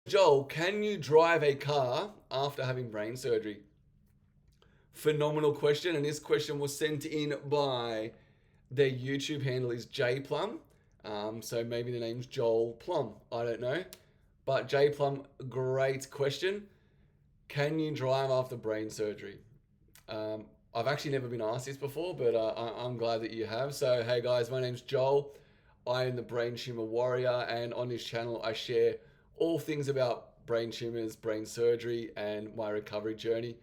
Joel, can you drive a car after having brain surgery? Phenomenal question, and this question was sent in by their YouTube handle is jplum. So maybe the name's Joel Plum. I don't know, but jplum, great question. Can you drive after brain surgery? I've actually never been asked this before, but I'm glad that you have. So hey guys, my name's Joel. I am the brain tumor warrior, and on this channel I share all things about brain tumors, brain surgery, and my recovery journey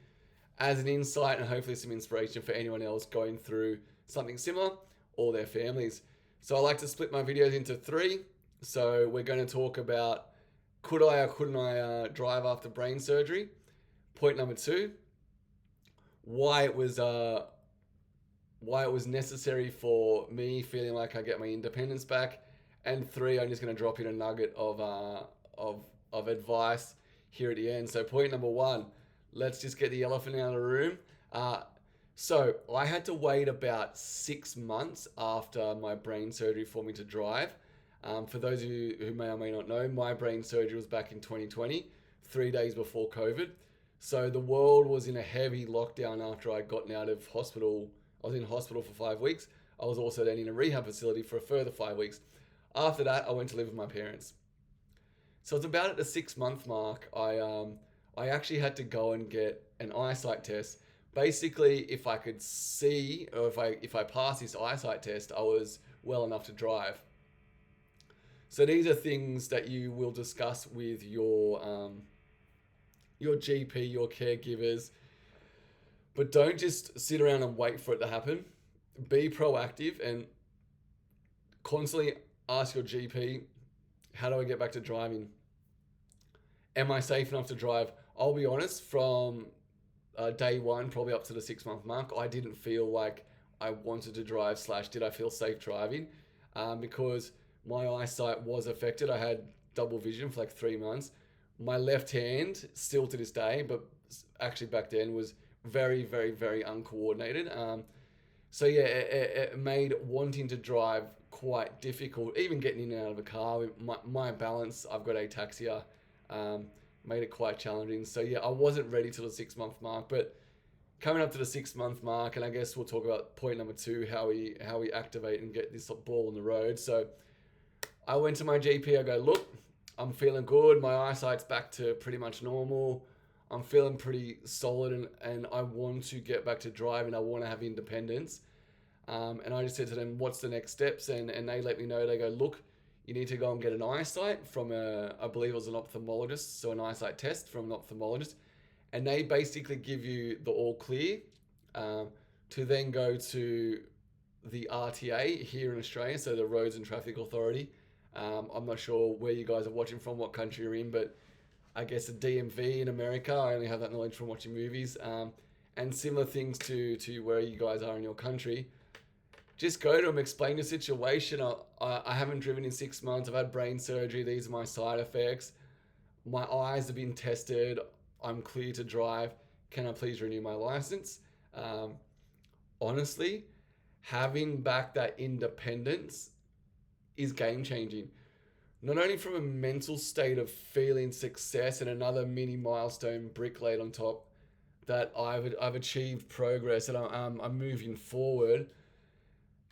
as an insight and hopefully some inspiration for anyone else going through something similar or their families. So I like to split my videos into three. So we're going to talk about could I or couldn't I drive after brain surgery? Point number two, why it was necessary for me feeling like I get my independence back, and three, I'm just going to drop in a nugget of advice here at the end. So point number one, let's just get the elephant out of the room. So I had to wait about 6 months after my brain surgery for me to drive. For those of you who may or may not know, my brain surgery was back in 2020, 3 days before COVID. So the world was in a heavy lockdown after I'd gotten out of hospital. I was in hospital for 5 weeks. I was also then in a rehab facility for a further 5 weeks. After that, I went to live with my parents. So it's about at the 6 month mark, I actually had to go and get an eyesight test. Basically, if I could see, or if I passed this eyesight test, I was well enough to drive. So these are things that you will discuss with your GP, your caregivers, but don't just sit around and wait for it to happen. Be proactive and constantly ask your GP, how do I get back to driving? Am I safe enough to drive? I'll be honest, from day one, probably up to the 6 month mark, I didn't feel like I wanted to drive / did I feel safe driving, because my eyesight was affected. I had double vision for like 3 months. My left hand, still to this day, but actually back then, was very, very, very uncoordinated. So yeah, it made wanting to drive quite difficult. Even getting in and out of a car, my balance, I've got ataxia, made it quite challenging. So yeah, I wasn't ready till the 6 month mark, but coming up to the 6 month mark, and I guess we'll talk about point number two, how we activate and get this ball on the road. So I went to my GP. I go, look, I'm feeling good. My eyesight's back to pretty much normal. I'm feeling pretty solid, and I want to get back to driving. I want to have independence. And I just said to them, what's the next steps? And they let me know. They go, look, you need to go and get an eyesight from I believe it was an ophthalmologist, so an eyesight test from an ophthalmologist. And they basically give you the all clear to then go to the RTA here in Australia, so the Roads and Traffic Authority. I'm not sure where you guys are watching from, what country you're in, but I guess the DMV in America. I only have that knowledge from watching movies, and similar things to where you guys are in your country. Just go to them, explain the situation. I haven't driven in 6 months. I've had brain surgery. These are my side effects. My eyes have been tested. I'm clear to drive. Can I please renew my license? Honestly, having back that independence is game changing. Not only from a mental state of feeling success and another mini milestone brick laid on top that I've achieved progress and I'm moving forward.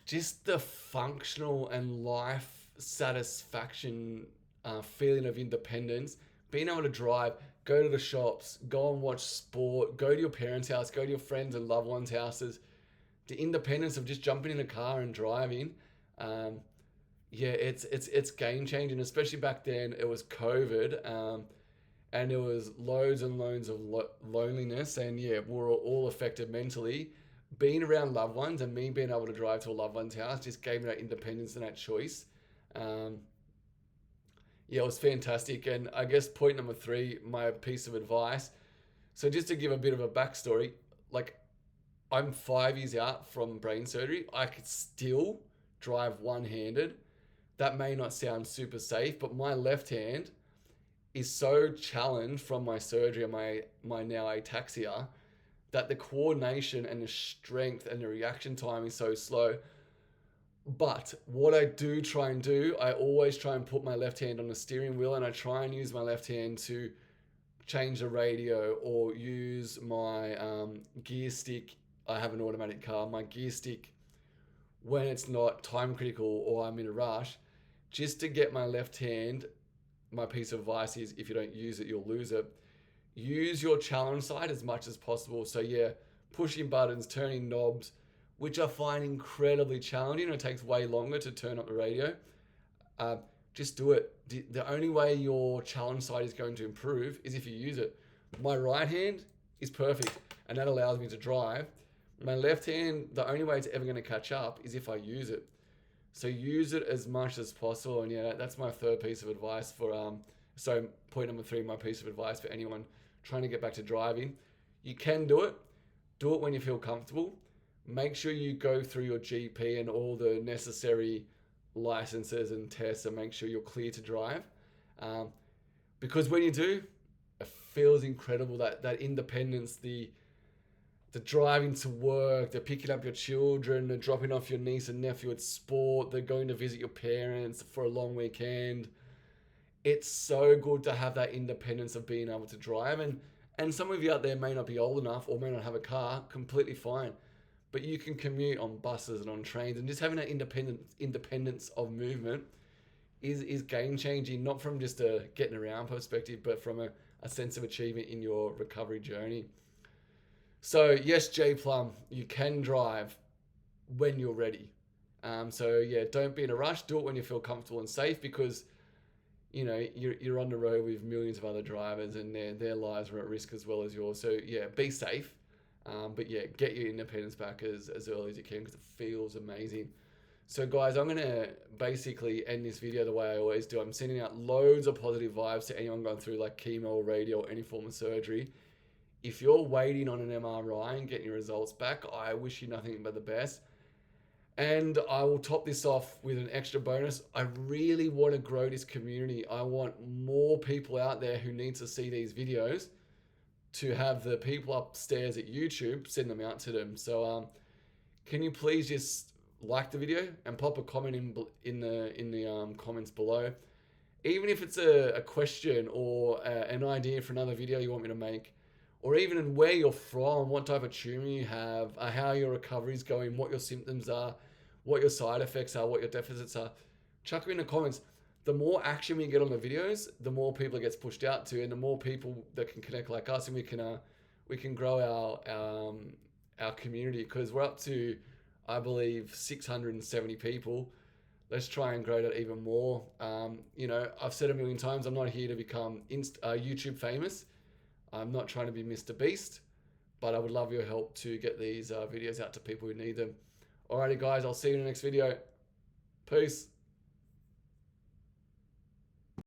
Just the functional and life satisfaction, feeling of independence, being able to drive, go to the shops, go and watch sport, go to your parents' house, go to your friends and loved ones' houses. The independence of just jumping in a car and driving. Yeah, it's game changing, especially back then. It was COVID, and there was loads and loads of loneliness, and yeah, we were all affected mentally. Being around loved ones and me being able to drive to a loved one's house just gave me that independence and that choice. Yeah, it was fantastic. And I guess point number three, my piece of advice. So just to give a bit of a backstory, like I'm 5 years out from brain surgery. I could still drive one-handed. That may not sound super safe, but my left hand is so challenged from my surgery and my now ataxia that the coordination and the strength and the reaction time is so slow. But what I do try and do, I always try and put my left hand on the steering wheel, and I try and use my left hand to change the radio or use my gear stick. I have an automatic car. My gear stick, when it's not time critical or I'm in a rush, just to get my left hand. My piece of advice is, if you don't use it, you'll lose it. Use your challenge side as much as possible. So yeah, pushing buttons, turning knobs, which I find incredibly challenging. It takes way longer to turn up the radio. Uh, just do it. The only way your challenge side is going to improve is if you use it. My right hand is perfect, and that allows me to drive. My left hand, the only way it's ever going to catch up is if I use it. So use it as much as possible. And yeah, that's my third piece of advice for so point number 3, my piece of advice for anyone trying to get back to driving. You can do it. Do it when you feel comfortable. Make sure you go through your GP and all the necessary licenses and tests, and make sure you're clear to drive. Because when you do, it feels incredible, that independence, the driving to work, the picking up your children, the dropping off your niece and nephew at sport, the going to visit your parents for a long weekend. It's so good to have that independence of being able to drive. And some of you out there may not be old enough or may not have a car, completely fine. But you can commute on buses and on trains, and just having that independence of movement is game changing, not from just a getting around perspective, but from a sense of achievement in your recovery journey. So yes, J Plum, you can drive when you're ready. So yeah, don't be in a rush. Do it when you feel comfortable and safe, because you know you're on the road with millions of other drivers, and their lives are at risk as well as yours. So yeah, be safe. But yeah, get your independence back as early as you can, because it feels amazing. So guys, I'm going to basically end this video the way I always do. I'm sending out loads of positive vibes to anyone going through like chemo or radio or any form of surgery. If you're waiting on an MRI and getting your results back, I wish you nothing but the best. And I will top this off with an extra bonus. I really want to grow this community. I want more people out there who need to see these videos, to have the people upstairs at YouTube send them out to them. So can you please just like the video and pop a comment in the comments below, even if it's a question or an idea for another video you want me to make, or even in where you're from, what type of tumor you have, how your recovery is going, what your symptoms are, what your side effects are, what your deficits are. Chuck it in the comments. The more action we get on the videos, the more people it gets pushed out to, and the more people that can connect like us, and we can grow our community, because we're up to, I believe, 670 people. Let's try and grow that even more. You know, I've said a million times, I'm not here to become YouTube famous. I'm not trying to be Mr. Beast, but I would love your help to get these videos out to people who need them. Alrighty guys, I'll see you in the next video. Peace.